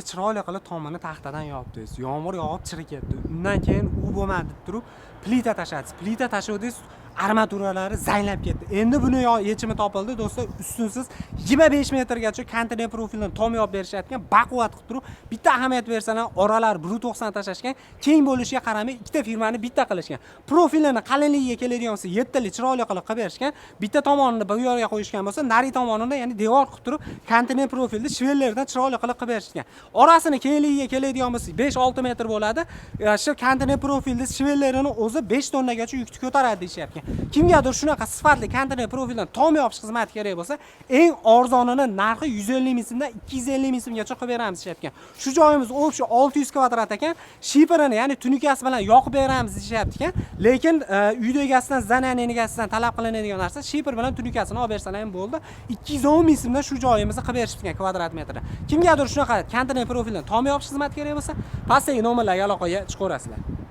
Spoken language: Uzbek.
Chiroyli qilib tomini taxtadan yopdingiz. Yomg'ir yog'ib chirikibdi. Undan keyin u bo'lmadi deb turib plita tashladingiz. Plita tashladingiz, armaturalari zaynab ketdi. Endi buni yechimi topildi do'stlar. Ustunsiz 25 metrgacha konteyner profilini tom yopib berishayotgan, baquvvat qilib turib, bitta ahamiyat bersalar, oralar 1.90 tashashgan, keng bo'lishiga qaramay ikkita firmani bitta qilishgan. Profilini qalinligiga keladigan bo'lsa 7 li chiroyli qilib berishgan. Bitta tomonini bu yerga qo'yishgan bo'lsa, nari tomonini, ya'ni devor qilib turib, konteyner profilni shvellerdan chiroyli qilib berishgan. Orasini kengligiga keladigan bo'lsa 5-6 metr bo'ladi. Shu konteyner profilni shvellerini o'zi 5 tonnagacha yukni ko'taradi deyapti. Kimgadir shunaqa sifatli konteyner profildan tom yopish xizmati kerak bo'lsa, eng arzonini narxi 150 ming so'mdan 250 ming so'mgacha qilib beramiz deyapti. Shu joyimiz o'sha 600 kvadrat ekan, shiferini, ya'ni tunikasi bilan yoqib beramiz deyapti ekan. Lekin uyda egasidan, zananing egasidan talab qilinadigan narsa shifer bilan tunikasini olib bersalar ham bo'ldi. 210 ming so'mdan shu joyimizni qilib berishgan kvadrat metrda. Kimgadir shunaqa konteyner profildan tom yopish xizmati kerak bo'lsa, pastdagi nomerlarga aloqaga chiqaverasizlar.